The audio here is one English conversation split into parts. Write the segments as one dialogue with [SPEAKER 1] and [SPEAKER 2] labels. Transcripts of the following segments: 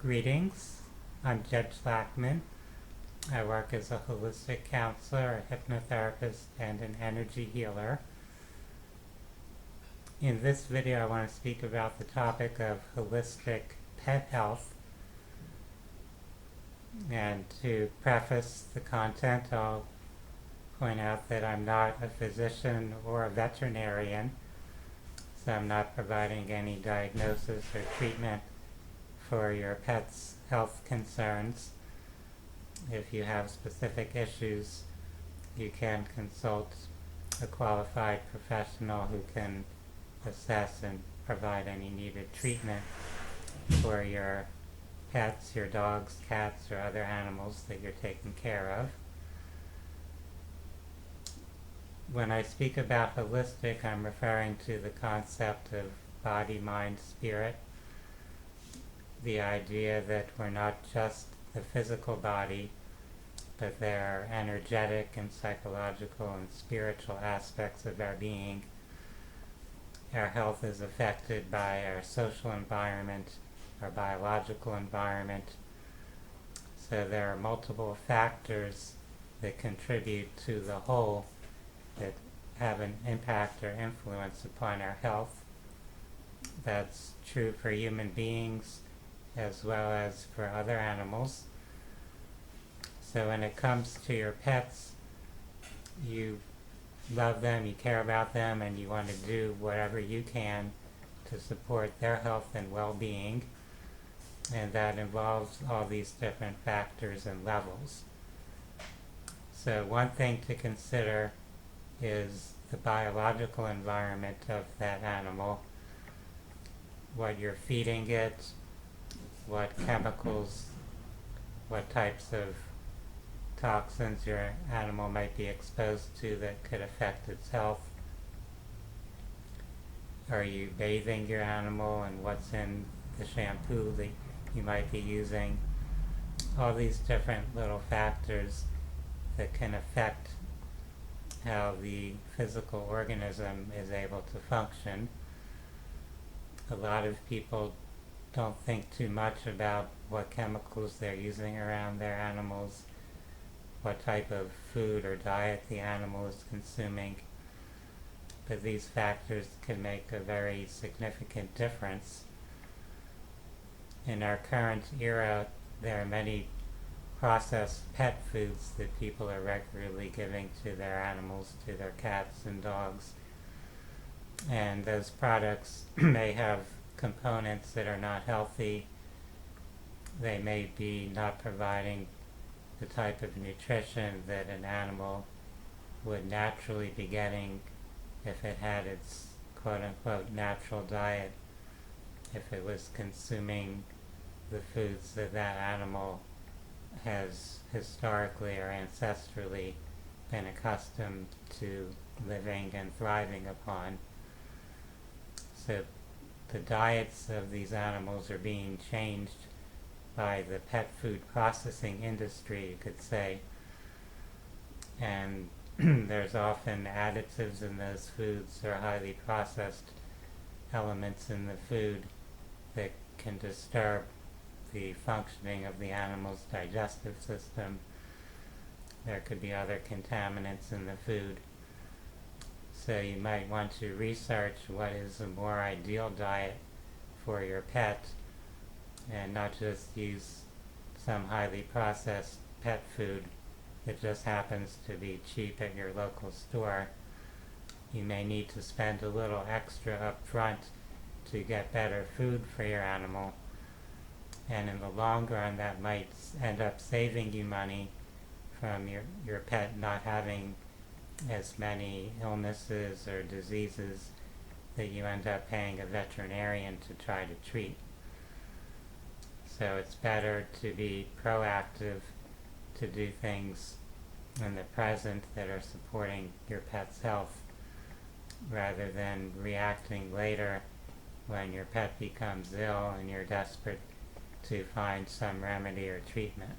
[SPEAKER 1] Greetings, I'm Jed Shlackman. I work as a holistic counselor, a hypnotherapist, and an energy healer. In this video, I want to speak about the topic of holistic pet health. And to preface the content, I'll point out that I'm not a physician or a veterinarian, so I'm not providing any diagnosis or treatment for your pet's health concerns. If you have specific issues, you can consult a qualified professional who can assess and provide any needed treatment for your pets, your dogs, cats, or other animals that you're taking care of. When I speak about holistic, I'm referring to the concept of body, mind, spirit. The idea that we're not just the physical body, but there are energetic and psychological and spiritual aspects of our being. Our health is affected by our social environment, our biological environment. So there are multiple factors that contribute to the whole that have an impact or influence upon our health. That's true for human beings as well as for other animals. So when it comes to your pets, you love them, you care about them, and you want to do whatever you can to support their health and well-being. And that involves all these different factors and levels. So one thing to consider is the biological environment of that animal, what you're feeding it, what chemicals, what types of toxins your animal might be exposed to that could affect its health. Are you bathing your animal, and what's in the shampoo that you might be using? All these different little factors that can affect how the physical organism is able to function. A lot of people don't think too much about what chemicals they're using around their animals, what type of food or diet the animal is consuming. But these factors can make a very significant difference. In our current era, there are many processed pet foods that people are regularly giving to their animals, to their cats and dogs. And those products may have components that are not healthy. They may be not providing the type of nutrition that an animal would naturally be getting if it had its quote-unquote natural diet, if it was consuming the foods that that animal has historically or ancestrally been accustomed to living and thriving upon. So the diets of these animals are being changed by the pet food processing industry, you could say. And there's often additives in those foods or highly processed elements in the food that can disturb the functioning of the animal's digestive system. There could be other contaminants in the food. So you might want to research what is a more ideal diet for your pet, and not just use some highly processed pet food that just happens to be cheap at your local store. You may need to spend a little extra up front to get better food for your animal, and in the long run that might end up saving you money from your pet not having as many illnesses or diseases that you end up paying a veterinarian to try to treat. So it's better to be proactive, to do things in the present that are supporting your pet's health, rather than reacting later when your pet becomes ill and you're desperate to find some remedy or treatment.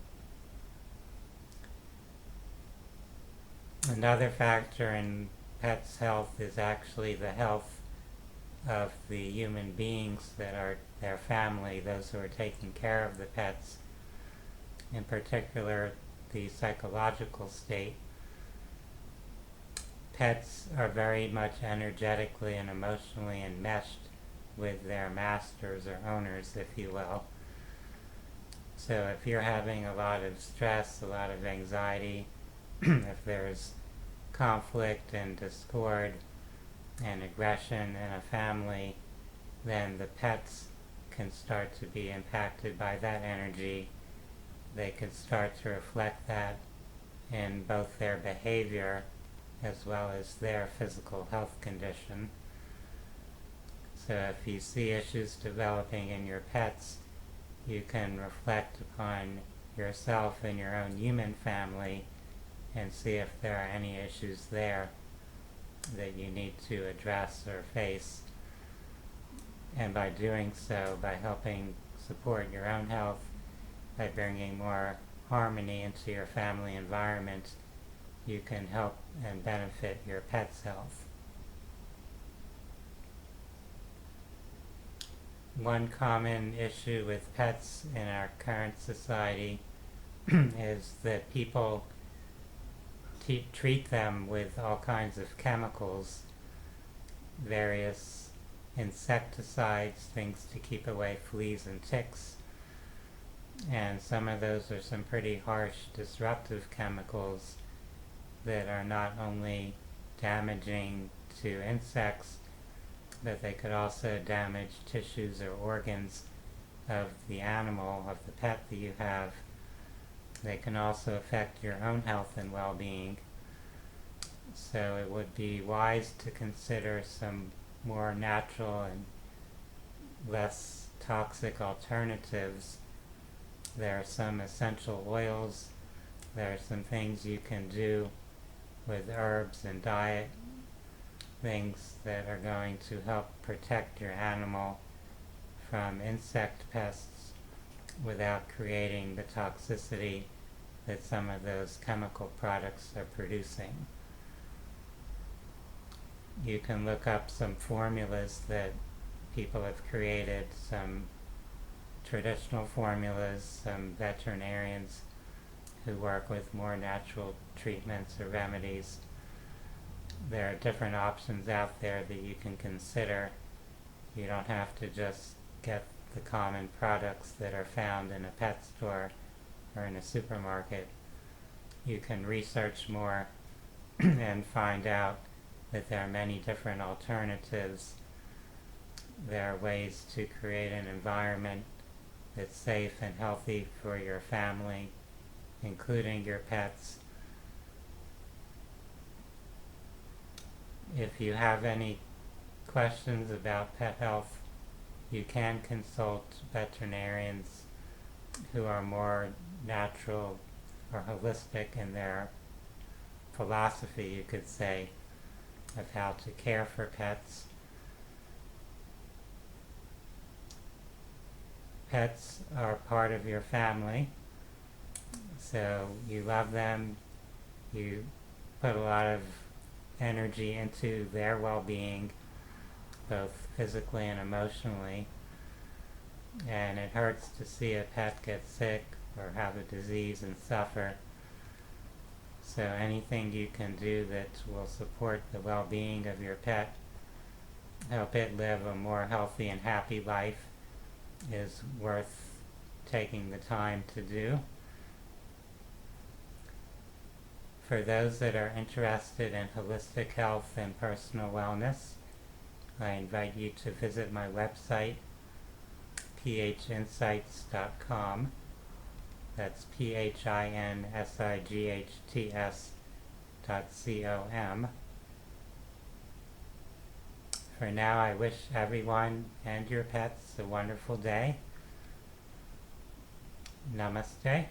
[SPEAKER 1] Another factor in pets' health is actually the health of the human beings that are their family, those who are taking care of the pets, in particular the psychological state. Pets are very much energetically and emotionally enmeshed with their masters or owners, if you will. So if you're having a lot of stress, a lot of anxiety, if there's conflict and discord and aggression in a family, then the pets can start to be impacted by that energy. They can start to reflect that in both their behavior as well as their physical health condition. So if you see issues developing in your pets, you can reflect upon yourself and your own human family and see if there are any issues there that you need to address or face. And by doing so, by helping support your own health, by bringing more harmony into your family environment, you can help and benefit your pet's health. One common issue with pets in our current society is that people treat them with all kinds of chemicals, various insecticides, things to keep away fleas and ticks. And some of those are some pretty harsh, disruptive chemicals that are not only damaging to insects, but they could also damage tissues or organs of the animal, of the pet that you have. They can also affect your own health and well-being. So it would be wise to consider some more natural and less toxic alternatives. There are some essential oils. There are some things you can do with herbs and diet, things that are going to help protect your animal from insect pests without creating the toxicity that some of those chemical products are producing. You can look up some formulas that people have created, some traditional formulas, some veterinarians who work with more natural treatments or remedies. There are different options out there that you can consider. You don't have to just get the common products that are found in a pet store or in a supermarket. You can research more and find out that there are many different alternatives. There are ways to create an environment that's safe and healthy for your family, including your pets. If you have any questions about pet health, you can consult veterinarians who are more natural or holistic in their philosophy, you could say, of how to care for pets. Pets are part of your family, so you love them, you put a lot of energy into their well-being, both physically and emotionally, and it hurts to see a pet get sick or have a disease and suffer. So anything you can do that will support the well-being of your pet, help it live a more healthy and happy life, is worth taking the time to do. For those that are interested in holistic health and personal wellness, I invite you to visit my website, phinsights.com. That's phinsights.com. For now, I wish everyone and your pets a wonderful day. Namaste.